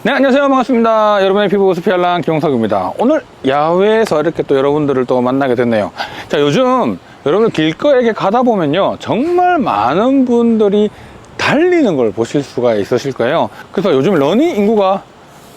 네, 안녕하세요. 반갑습니다. 여러분의 피부 스피알랑 김홍석입니다. 오늘 야외에서 이렇게 또 여러분들을 또 만나게 됐네요. 자, 요즘 여러분들 길거리에 가다 보면요, 정말 많은 분들이 달리는 걸 보실 수가 있으실 거예요. 그래서 요즘 러닝 인구가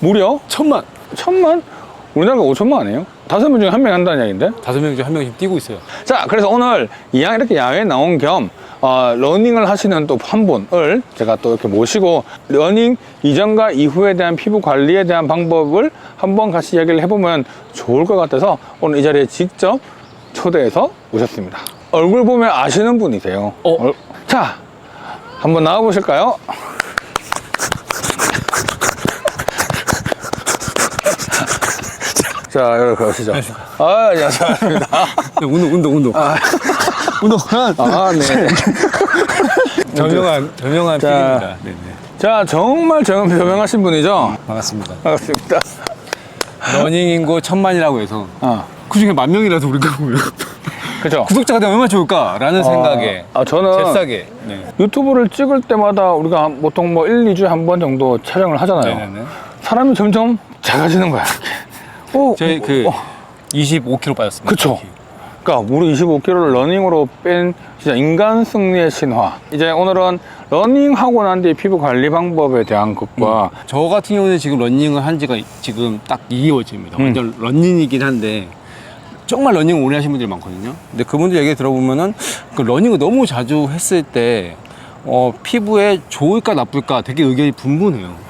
무려 1000만? 우리나라가 5천만 아니에요? 5명 중에 1명 한다는 이야기인데? 5명 중에 1명이 뛰고 있어요. 자, 그래서 오늘 이렇게 야외에 나온 겸 러닝을 하시는 또 한 분을 제가 또 이렇게 모시고 러닝 이전과 이후에 대한 피부 관리에 대한 방법을 한번 같이 이야기를 해보면 좋을 것 같아서 오늘 이 자리에 직접 초대해서 오셨습니다. 얼굴 보면 아시는 분이세요. 자, 한번 나와 보실까요? 자, 여러분 오시죠. 안녕하세요. 운동. 운동은 네. 저명한 PD입니다. 네네. 자, 정말 저명하신 분이죠? 반갑습니다. 반갑습니다. 러닝 인구 1000만이라고 해서 그 중에 10,000명이라도 우리가 보면 그죠? 구독자가 되면 얼마나 좋을까라는 생각에 저는 잽싸게 유튜브를 찍을 때마다 우리가 보통 뭐 1, 2주에 한 번 정도 촬영을 하잖아요. 네네네. 사람이 점점 작아지는 거야. 저희 25kg 빠졌습니다. 그쵸. 그러니까 우리 25kg를 러닝으로 뺀 진짜 인간 승리의 신화. 이제 오늘은 러닝하고 난 뒤에 피부 관리 방법에 대한 것과 저 같은 경우는 지금 러닝을 한 지가 지금 딱 2개월째입니다. 완전 러닝이긴 한데 정말 러닝을 오래 하신 분들이 많거든요. 근데 그분들 얘기 들어보면은 그 러닝을 너무 자주 했을 때 피부에 좋을까 나쁠까 되게 의견이 분분해요.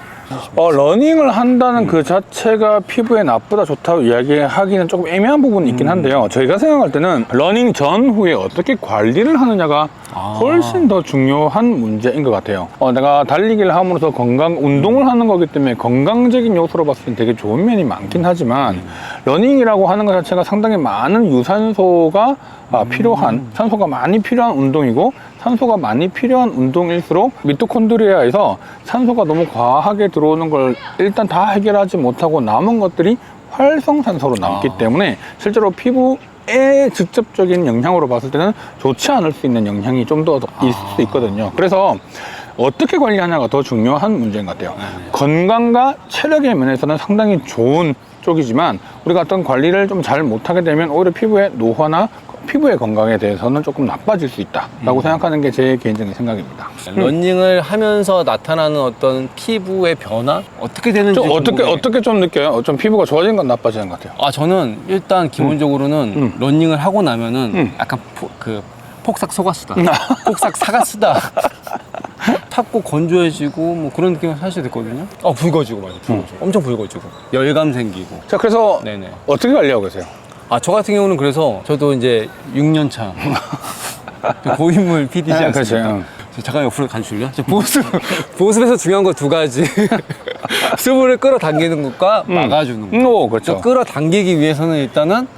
러닝을 한다는 그 자체가 피부에 나쁘다 좋다고 이야기하기는 조금 애매한 부분이 있긴 한데요. 저희가 생각할 때는 러닝 전후에 어떻게 관리를 하느냐가 훨씬 더 중요한 문제인 것 같아요. 내가 달리기를 함으로써 운동을 하는 거기 때문에 건강적인 요소로 봤을 때 되게 좋은 면이 많긴 하지만 러닝이라고 하는 것 자체가 상당히 많은 유산소가 필요한, 산소가 많이 필요한 운동이고 산소가 많이 필요한 운동일수록 미토콘드리아에서 산소가 너무 과하게 들어오는 걸 일단 다 해결하지 못하고 남은 것들이 활성산소로 남기 때문에 실제로 피부에 직접적인 영향으로 봤을 때는 좋지 않을 수 있는 영향이 좀 더 있을 수 있거든요. 그래서 어떻게 관리하냐가 더 중요한 문제인 것 같아요. 건강과 체력의 면에서는 상당히 좋은 쪽이지만 우리가 어떤 관리를 좀 잘 못하게 되면 오히려 피부의 노화나 피부의 건강에 대해서는 조금 나빠질 수 있다라고 생각하는 게 제 개인적인 생각입니다. 러닝을 하면서 나타나는 어떤 피부의 변화? 어떻게 되는지 어떻게 좀 느껴요? 좀 피부가 좋아지는 건 나빠지는 것 같아요? 저는 일단 기본적으로는 러닝을 하고 나면은 약간 폭삭 속았수다. 폭삭 사갔수다. 탔고 건조해지고 뭐 그런 느낌이 사실 됐거든요. 붉어지고 엄청 붉어지고 열감 생기고. 자, 그래서 네네. 어떻게 관리하고 계세요? 저 같은 경우는 그래서 저도 이제 6년 차 고인물 PD지 않습니까? 그렇죠. 잠깐 옆으로 간줄래요? 보습에서 중요한 거 2가지. 수분을 끌어당기는 것과 막아주는 거. 그렇죠. 끌어당기기 위해서는 일단은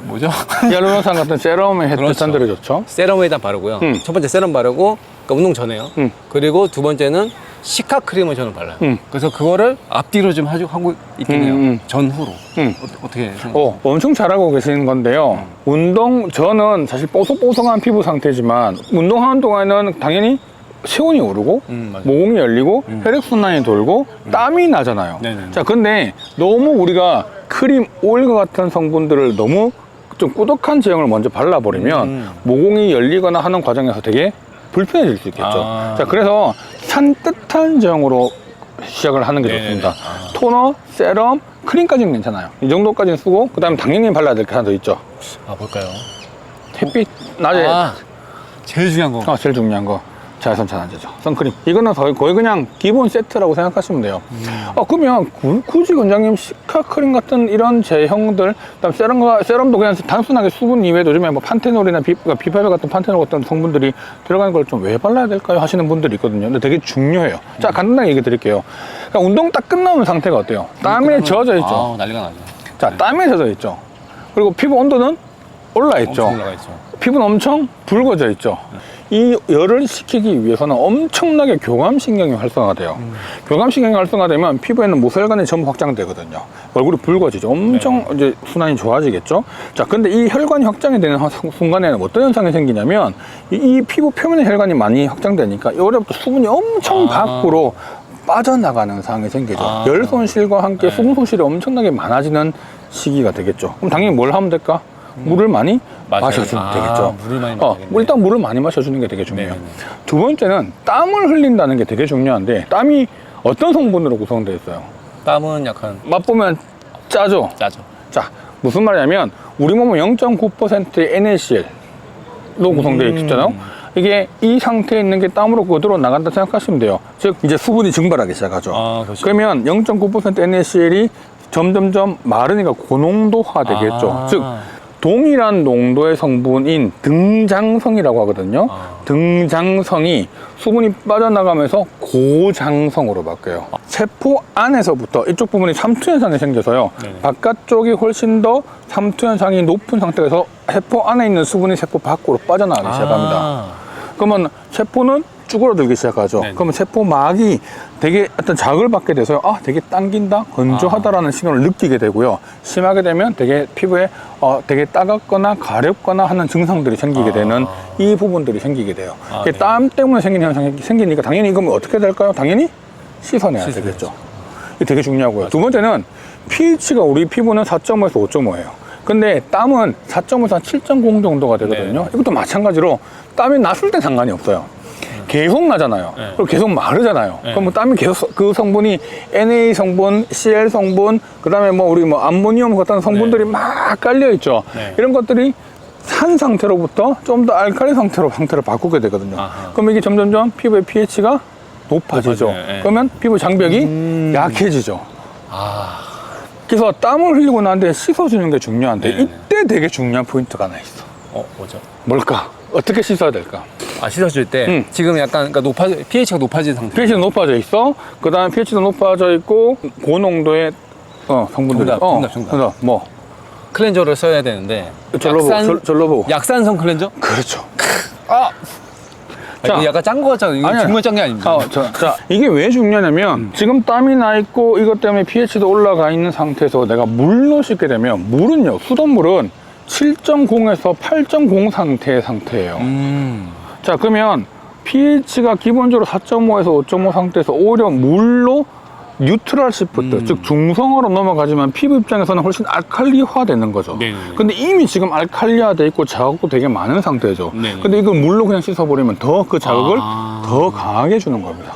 뭐죠? 히알루론산 같은 세럼에 햇빛산들이 좋죠. 세럼을 일단 바르고요. 첫 번째 세럼 바르고, 그러니까 운동 전에요. 그리고 두 번째는 시카 크림을 저는 발라요. 그래서 그거를 앞뒤로 좀 하고 있긴 해요. 전후로. 어떻게 생각하세요? 엄청 잘하고 계시는 건데요. 운동 전은 사실 뽀송뽀송한 피부 상태지만 운동하는 동안에는 당연히 체온이 오르고 모공이 열리고 혈액순환이 돌고 땀이 나잖아요. 자, 근데 너무 우리가 크림, 오일 같은 성분들을 너무 좀 꾸덕한 제형을 먼저 발라버리면 모공이 열리거나 하는 과정에서 되게 불편해질 수 있겠죠. 자, 그래서 산뜻한 제형으로 시작을 하는 게 좋습니다. 토너, 세럼, 크림까지는 괜찮아요. 이 정도까지는 쓰고 그 다음에 당연히 발라야 될 게 하나 더 있죠. 볼까요? 햇빛 낮에 제일 중요한 거. 제일 중요한 거. 자외선 차단제죠. 선크림. 이거는 거의 그냥 기본 세트라고 생각하시면 돼요. 그러면 굳이 원장님 시카 크림 같은 이런 제형들, 그다음 세럼도 그냥 단순하게 수분 이외에도 요즘에 뭐 판테놀이나 비파베 같은 판테놀 같은 성분들이 들어가는 걸 좀 왜 발라야 될까요? 하시는 분들이 있거든요. 근데 되게 중요해요. 자, 간단하게 얘기 드릴게요. 그러니까 운동 딱 끝나면 상태가 어때요? 땀에 젖어 있죠. 난리가 나죠. 자, 땀에 젖어 있죠. 그리고 피부 온도는 올라 있죠. 피부는 엄청 붉어져 있죠. 이 열을 식히기 위해서는 엄청나게 교감신경이 활성화가 돼요. 교감신경이 활성화되면 피부에는 모세혈관이 전부 확장되거든요. 얼굴이 붉어지죠. 엄청 이제 순환이 좋아지겠죠. 자, 근데 이 혈관이 확장이 되는 순간에는 어떤 현상이 생기냐면 이 피부 표면의 혈관이 많이 확장되니까 여기부터 수분이 엄청 밖으로 빠져나가는 상황이 생기죠. 아. 열 손실과 함께 네. 수분 손실이 엄청나게 많아지는 시기가 되겠죠. 그럼 당연히 뭘 하면 될까? 물을 많이 맞아요. 마셔주면 되겠죠. 물을 많이 마셔야겠네. 일단 물을 많이 마셔주는 게 되게 중요해요. 네네네. 두 번째는 땀을 흘린다는 게 되게 중요한데, 땀이 어떤 성분으로 구성되어 있어요? 땀은 약간 맛보면 짜죠? 짜죠. 자, 무슨 말이냐면 우리 몸은 0.9%의 NaCl로 구성되어 있잖아요. 이게 이 상태에 있는 게 땀으로 그대로 나간다 생각하시면 돼요. 즉 이제 수분이 증발하기 시작하죠. 아, 그렇죠. 그러면 0.9% NaCl이 점점점 마르니까 고농도화 되겠죠. 아. 즉 동일한 농도의 성분인 등장성이라고 하거든요. 등장성이 수분이 빠져나가면서 고장성으로 바뀌어요. 세포 안에서부터 이쪽 부분이 삼투현상이 생겨서요. 네. 바깥쪽이 훨씬 더 삼투현상이 높은 상태에서 세포 안에 있는 수분이 세포 밖으로 빠져나가기 시작합니다. 그러면 세포는 쭈그러들기 시작하죠. 네네. 그러면 세포막이 되게 어떤 자극을 받게 돼서요. 아, 되게 당긴다, 건조하다라는 신호를 느끼게 되고요. 심하게 되면 되게 피부에 되게 따갑거나 가렵거나 하는 증상들이 생기게 되는 이 부분들이 생기게 돼요. 네. 땀 때문에 생기는 현상이 생기니까 당연히 이건 어떻게 될까요? 당연히 씻어내야 씻어내야죠. 되겠죠. 이게 되게 중요하고요. 두 번째는 pH가 우리 피부는 4.5에서 5.5예요. 근데 땀은 4.5에서 한 7.0 정도가 되거든요. 네. 이것도 마찬가지로 땀이 났을 때 상관이 없어요. 계속 나잖아요. 네. 그리고 계속 마르잖아요. 네. 그럼 땀이 계속 그 성분이 NA 성분, CL 성분, 그 다음에 우리 암모니움 같은 성분들이 네. 막 깔려 있죠. 네. 이런 것들이 산 상태로부터 좀 더 알칼리 상태를 바꾸게 되거든요. 아하. 그럼 이게 점점점 피부의 pH가 높아지죠. 높아져요. 네. 그러면 피부 장벽이 약해지죠. 아, 그래서 땀을 흘리고 난 뒤에 씻어주는 게 중요한데, 네네. 이때 되게 중요한 포인트가 하나 있어. 뭐죠? 뭘까? 어떻게 씻어야 될까? 씻어줄 때 지금 약간 그러니까 pH가 높아진 상태. pH는 높아져 있어. 그 다음에 pH도 높아져 있고, 고농도의 성분들이. 정답. 뭐? 클렌저를 써야 되는데 절로 보고. 약산성 클렌저? 그렇죠. 이거 약간 짠 거 같잖아. 이거 아니야. 정말 짠 게 아닙니다. 자, 이게 왜 중요하냐면, 지금 땀이 나 있고, 이것 때문에 pH도 올라가 있는 상태에서 내가 물로 씻게 되면, 물은요, 수돗물은 7.0에서 8.0 상태예요. 자, 그러면 pH가 기본적으로 4.5에서 5.5 상태에서 오히려 물로 뉴트럴 시프트, 즉 중성으로 넘어가지만 피부 입장에서는 훨씬 알칼리화 되는 거죠. 네네네. 근데 이미 지금 알칼리화 돼 있고 자극도 되게 많은 상태죠. 네네. 근데 이걸 물로 그냥 씻어버리면 더 그 자극을 아. 더 강하게 주는 겁니다.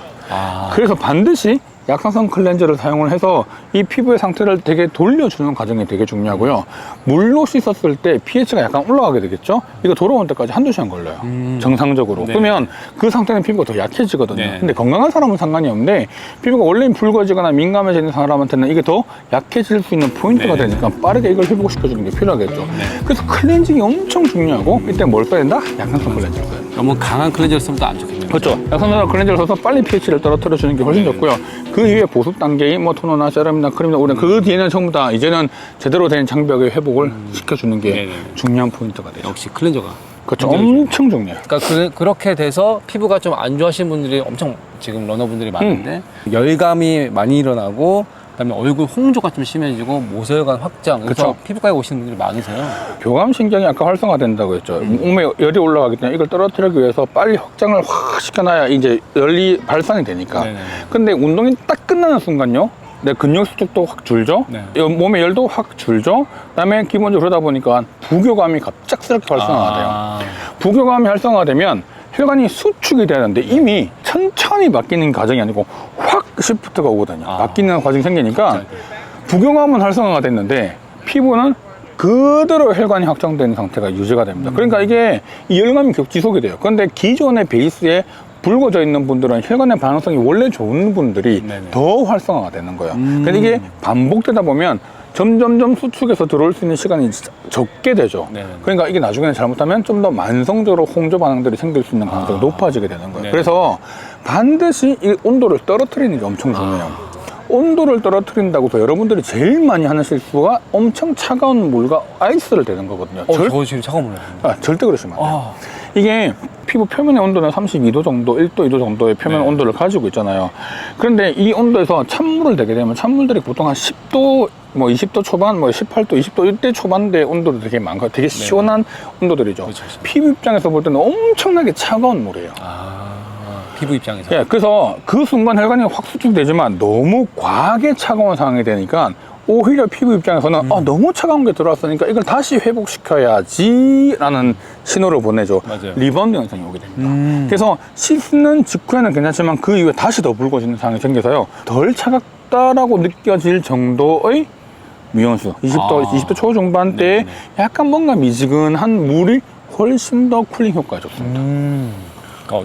그래서 반드시 약산성 클렌저를 사용을 해서 이 피부의 상태를 되게 돌려주는 과정이 되게 중요하고요. 물로 씻었을 때 pH가 약간 올라가게 되겠죠? 이거 돌아올 때까지 한두 시간 걸려요. 정상적으로. 네. 그러면 그 상태는 피부가 더 약해지거든요. 네. 근데 건강한 사람은 상관이 없는데 피부가 원래 붉어지거나 민감해지는 사람한테는 이게 더 약해질 수 있는 포인트가 네. 되니까 빠르게 이걸 회복시켜주는 게 필요하겠죠. 그래서 클렌징이 엄청 중요하고 이때 뭘 써야 된다? 약산성 클렌저를 써야 된다. 너무 강한 클렌저를 쓰면 또 안 좋겠네요. 그렇죠. 약산성 클렌저를 써서 빨리 pH를 떨어뜨려 주는 게 훨씬 좋고요. 그 이후에 보습 단계인 토너나 세럼이나 크림이나 우리는 그 뒤에는 전부 다 이제는 제대로 된 장벽의 회복을 시켜주는 게 네네네. 중요한 포인트가 돼요. 역시 클렌저가. 그렇죠. 굉장히 엄청 중요해요. 그러니까 그렇게 돼서 피부가 좀 안 좋아하시는 분들이 엄청 지금 러너분들이 많은데 열감이 많이 일어나고 그다음에 얼굴 홍조가 좀 심해지고 모세혈관 확장 그래서 그쵸. 피부과에 오시는 분들이 많으세요. 교감신경이 아까 활성화된다고 했죠. 몸에 열이 올라가기 때문에 이걸 떨어뜨리기 위해서 빨리 확장을 확 시켜놔야 이제 열이 발산이 되니까. 네네. 근데 운동이 딱 끝나는 순간요. 내 근육 수축도 확 줄죠. 네. 몸의 열도 확 줄죠. 그다음에 기본적으로 그러다 보니까 부교감이 갑작스럽게 활성화가 돼요. 부교감이 활성화되면 혈관이 수축이 되는데 이미 천천히 바뀌는 과정이 아니고 확 시프트가 오거든요. 바뀌는 과정이 생기니까 부교감은 활성화가 됐는데 피부는 그대로 혈관이 확장된 상태가 유지가 됩니다. 그러니까 이게 이 열감이 계속 지속이 돼요. 그런데 기존의 베이스에 붉어져 있는 분들은 혈관의 반응성이 원래 좋은 분들이 네네. 더 활성화가 되는 거예요. 근데 이게 반복되다 보면 점점점 수축에서 들어올 수 있는 시간이 적게 되죠. 네네. 그러니까 이게 나중에는 잘못하면 좀 더 만성적으로 홍조 반응들이 생길 수 있는 가능성이 높아지게 되는 거예요. 네네. 그래서 반드시 이 온도를 떨어뜨리는 게 엄청 중요해요. 온도를 떨어뜨린다고 해서 여러분들이 제일 많이 하는 실수가 엄청 차가운 물과 아이스를 대는 거거든요. 저 지금 차가운 물이에요. 절대 그러시면 안 돼요. 이게 피부 표면의 온도는 32도 정도, 1도, 2도 정도의 표면 네. 온도를 가지고 있잖아요. 그런데 이 온도에서 찬물을 대게 되면 찬물들이 보통 한 10도, 20도 초반, 18도, 20도 이때 초반대 온도도 되게 많고 되게 시원한 온도들이죠. 그렇죠, 그렇죠. 피부 입장에서 볼 때는 엄청나게 차가운 물이에요. 피부 입장에서. 예, 그래서 그 순간 혈관이 확 수축되지만 너무 과하게 차가운 상황이 되니까 오히려 피부 입장에서는 너무 차가운 게 들어왔으니까 이걸 다시 회복시켜야지 라는 신호를 보내죠. 맞아요. 리바운드 현상이 오게 됩니다. 그래서 씻는 직후에는 괜찮지만 그 이후에 다시 더 붉어지는 상황이 생겨서요. 덜 차갑다라고 느껴질 정도의 미온수 20도 초중반 때에 약간 뭔가 미지근한 물이 훨씬 더 쿨링 효과가 좋습니다.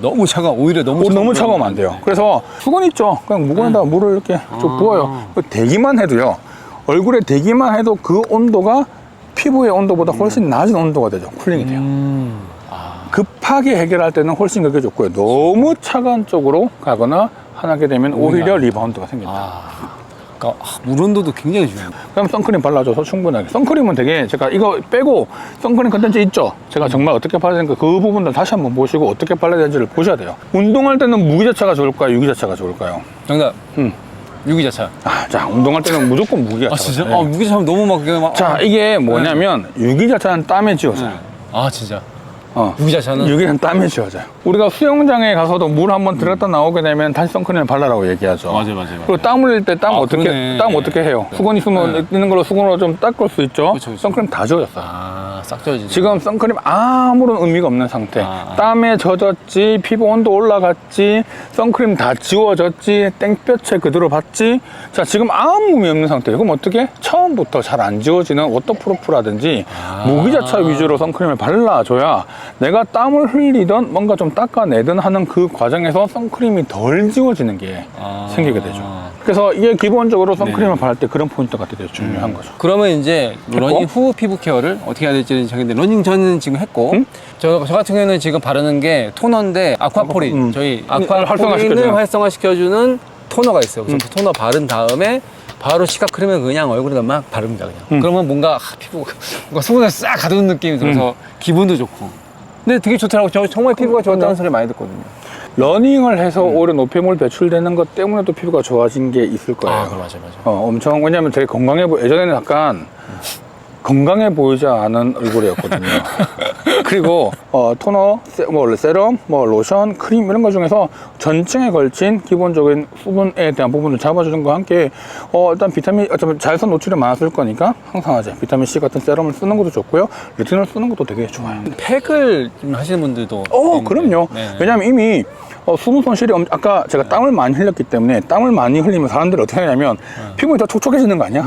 너무 오히려 너무 차가우면 안 돼요. 그래서 수건 있죠. 그냥 무건에다가 물을 이렇게 쭉 부어요. 대기만 해도요. 얼굴에 대기만 해도 그 온도가 피부의 온도보다 훨씬 낮은 온도가 되죠. 쿨링이 돼요. 급하게 해결할 때는 훨씬 그게 좋고요. 너무 차가운 쪽으로 가거나 하게 되면 오히려 리바운드가 생긴다. 그러니까 물 온도도 굉장히 중요해요. 그럼 선크림 발라줘서 충분하게. 선크림은 되게 제가 이거 빼고 선크림 컨텐츠 있죠? 제가 정말 어떻게 발라야 되는가 그 부분들 다시 한번 보시고 어떻게 발라야 되는지를 보셔야 돼요. 운동할 때는 무기자차가 좋을까요? 유기자차가 좋을까요? 정답. 유기자차. 자, 운동할 때는 무조건 무기자차. 진짜? 네. 무기자차 너무 막. 자, 이게 뭐냐면 유기자차는 땀에 지워져요. 진짜. 유기자차는? 유기는 땀에 지워져요. 우리가 수영장에 가서도 물 한번 들어갔다 나오게 되면 다시 선크림을 발라라고 얘기하죠. 맞아요. 그리고 땀 흘릴 때 땀 어떻게 해요? 수건 있는 걸로 수건으로 좀 닦을 수 있죠. 그쵸. 선크림 다 지워졌어요. 싹 지워지죠. 지금 선크림 아무런 의미가 없는 상태. 땀에 젖었지, 피부 온도 올라갔지, 선크림 다 지워졌지, 땡볕에 그대로 봤지. 자, 지금 아무 의미 없는 상태예요. 그럼 어떻게? 처음부터 잘 안 지워지는 워터프루프라든지 무기자차 위주로 선크림을 발라줘야 내가 땀을 흘리던 뭔가 좀 닦아내든 하는 그 과정에서 선크림이 덜 지워지는 게 생기게 되죠. 그래서 이게 기본적으로 선크림을 바를 때 그런 포인트가 되게 중요한 거죠. 그러면 이제 러닝 후 피부 케어를 어떻게 해야 될지는 정했는데 러닝 전은 지금 했고 저 같은 경우에는 지금 바르는 게 토너인데 아쿠아포린 저희 아쿠아포린을 활성화시켜주는 토너가 있어요. 그래서 그 토너 바른 다음에 바로 시카 크림을 그냥 얼굴에다 막 바릅니다. 그냥. 그러면 뭔가 피부가 수분을 싹 가두는 느낌이 들어서 기분도 좋고. 근데 되게 좋더라고요. 저 정말 피부가 좋았다는 소리 많이 듣거든요. 러닝을 해서 오히려 노폐물 배출되는 것 때문에도 피부가 좋아진 게 있을 거예요. 맞아. 엄청, 왜냐면 되게 예전에는 약간 건강해 보이지 않은 얼굴이었거든요. 그리고 토너, 세럼, 로션, 크림 이런 것 중에서 전층에 걸친 기본적인 수분에 대한 부분을 잡아주는 것과 함께 일단 비타민, 어차피 자외선 노출이 많았을 거니까 항상 하죠. 비타민 C 같은 세럼을 쓰는 것도 좋고요. 레티놀 쓰는 것도 되게 좋아요. 팩을 좀 하시는 분들도 그럼요. 네네. 왜냐면 이미 수분 손실이 아까 제가 땀을 많이 흘렸기 때문에 땀을 많이 흘리면 사람들이 어떻게 하냐면 피부가 더 촉촉해지는 거 아니야?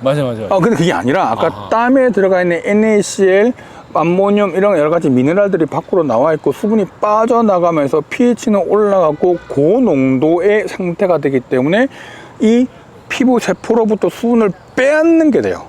맞아. 근데 그게 아니라 아까 땀에 들어가 있는 NaCl, 암모늄 이런 여러 가지 미네랄들이 밖으로 나와 있고 수분이 빠져나가면서 pH는 올라가고 고농도의 상태가 되기 때문에 이 피부 세포로부터 수분을 빼앗는 게 돼요.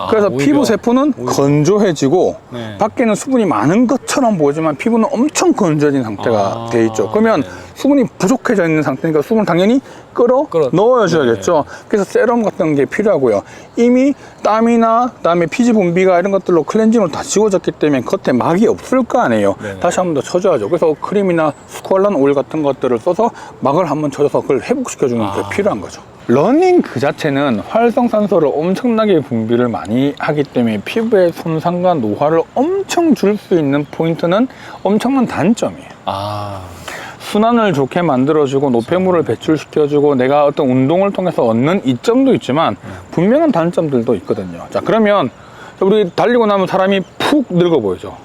그래서 피부 세포는 건조해지고 밖에는 수분이 많은 것처럼 보이지만 피부는 엄청 건조해진 상태가 돼 있죠. 그러면 수분이 부족해져 있는 상태니까 수분을 당연히 끌어 넣어줘야겠죠. 그래서 세럼 같은 게 필요하고요. 이미 땀이나 그다음에 피지 분비가 이런 것들로 클렌징으로 다 지워졌기 때문에 겉에 막이 없을 거 아니에요. 다시 한 번 더 쳐줘야죠. 그래서 크림이나 스쿠알란 오일 같은 것들을 써서 막을 한번 쳐줘서 그걸 회복시켜주는 게 필요한 거죠. 러닝 그 자체는 활성산소를 엄청나게 분비를 많이 하기 때문에 피부의 손상과 노화를 엄청 줄 수 있는 포인트는 엄청난 단점이에요. 순환을 좋게 만들어주고 노폐물을 배출시켜주고 내가 어떤 운동을 통해서 얻는 이점도 있지만 분명한 단점들도 있거든요. 자, 그러면 우리 달리고 나면 사람이 푹 늙어 보이죠.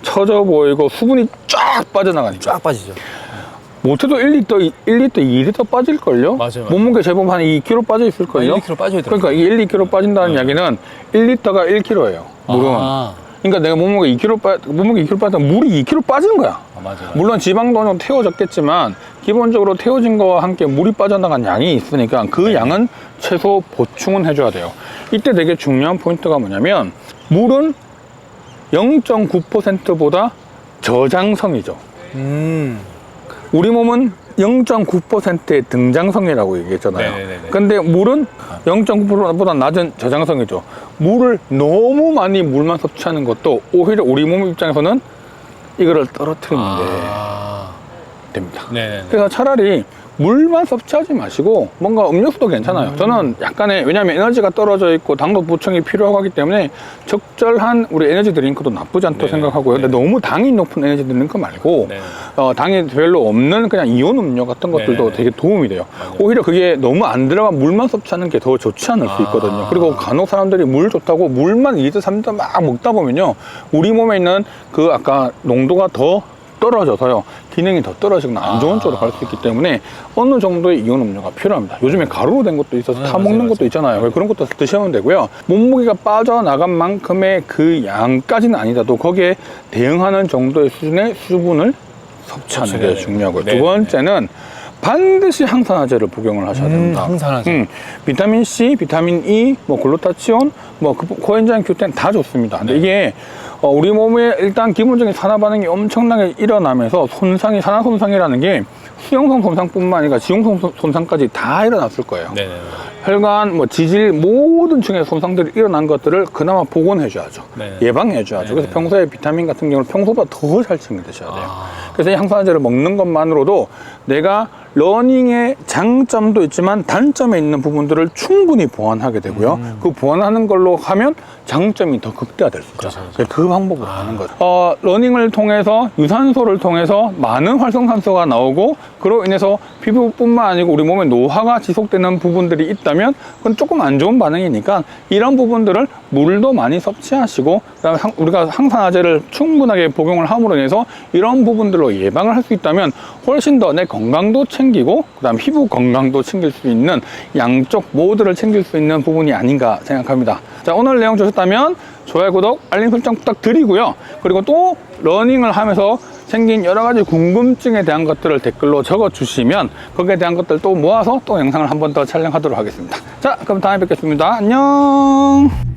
처져 보이고 수분이 쫙 빠져나가니까. 쫙 빠지죠. 못해도 1리터, 2리터 빠질걸요? 맞아요. 몸무게 재보면 한 2kg 빠져 있을걸요? 1, 2kg 빠져야 돼요. 그러니까 이게 1, 2kg 빠진다는 이야기는 1리터가 1kg예요. 물은. 그러니까 내가 몸무게 2kg 빠졌다면 물이 2kg 빠지는 거야. 맞아요. 물론 지방도 좀 태워졌겠지만 기본적으로 태워진 거와 함께 물이 빠져나간 양이 있으니까 그 양은 최소 보충은 해줘야 돼요. 이때 되게 중요한 포인트가 뭐냐면 물은 0.9%보다 저장성이죠. 우리 몸은 0.9%의 등장성이라고 얘기했잖아요. 근데 물은 0.9%보다 낮은 저장성이죠. 물을 너무 많이 물만 섭취하는 것도 오히려 우리 몸 입장에서는 이거를 떨어뜨리는 게 됩니다. 그래서 차라리 물만 섭취하지 마시고 뭔가 음료수도 괜찮아요. 저는 약간의, 왜냐하면 에너지가 떨어져 있고 당도 보충이 필요하고 하기 때문에 적절한 우리 에너지 드링크도 나쁘지 않다고 네. 생각하고요. 근데 너무 당이 높은 에너지 드링크 말고 네. 당이 별로 없는 그냥 이온 음료 같은 것들도 네. 되게 도움이 돼요. 맞아요. 오히려 그게 너무 안 들어간 물만 섭취하는 게 더 좋지 않을 수 있거든요. 그리고 간혹 사람들이 물 좋다고 물만 2리터 3리터 막 먹다 보면요, 우리 몸에 있는 그 아까 농도가 더 떨어져서요, 기능이 더 떨어지거나 안 좋은 쪽으로 갈 수 있기 때문에 어느 정도의 이온 음료가 필요합니다. 요즘에 가루로 된 것도 있어서 타 먹는 것도 있잖아요. 그런 것도 드시면 되고요. 몸무게가 빠져나간 만큼의 그 양까지는 아니더라도 거기에 대응하는 정도의 수준의 수분을 섭취하는 게 중요하고요. 네. 두 번째는 반드시 항산화제를 복용을 하셔야 됩니다. 항산화제. 비타민 C, 비타민 E, 뭐 글루타치온, 뭐 코엔자임 Q10 다 좋습니다. 근데 이게 우리 몸에 일단 기본적인 산화 반응이 엄청나게 일어나면서 손상이, 산화 손상이라는 게 수용성 손상뿐만 아니라 지용성 손상까지 다 일어났을 거예요. 네. 혈관, 뭐 지질 모든 층의 손상들이 일어난 것들을 그나마 복원해줘야죠. 네. 예방해줘야죠. 그래서 평소에 비타민 같은 경우는 평소보다 더 잘 챙겨 드셔야 돼요. 아. 그래서 이 항산화제를 먹는 것만으로도 내가 러닝의 장점도 있지만 단점에 있는 부분들을 충분히 보완하게 되고요. 그 보완하는 걸로 하면 장점이 더 극대화될 수 있죠. 그래서 그 방법으로 하는 거죠. 러닝을 통해서 유산소를 통해서 많은 활성산소가 나오고 그로 인해서 피부뿐만 아니고 우리 몸에 노화가 지속되는 부분들이 있다면 그건 조금 안 좋은 반응이니까 이런 부분들을 물도 많이 섭취하시고 그다음에 우리가 항산화제를 충분하게 복용을 함으로 인해서 이런 부분들로 예방을 할 수 있다면 훨씬 더 내 건강도 챙기고 그다음 피부 건강도 챙길 수 있는 양쪽 모두를 챙길 수 있는 부분이 아닌가 생각합니다. 자, 오늘 내용 좋으셨다면 좋아요, 구독, 알림 설정 부탁드리고요. 그리고 또 러닝을 하면서 생긴 여러 가지 궁금증에 대한 것들을 댓글로 적어주시면 거기에 대한 것들 또 모아서 또 영상을 한 번 더 촬영하도록 하겠습니다. 자, 그럼 다음에 뵙겠습니다. 안녕.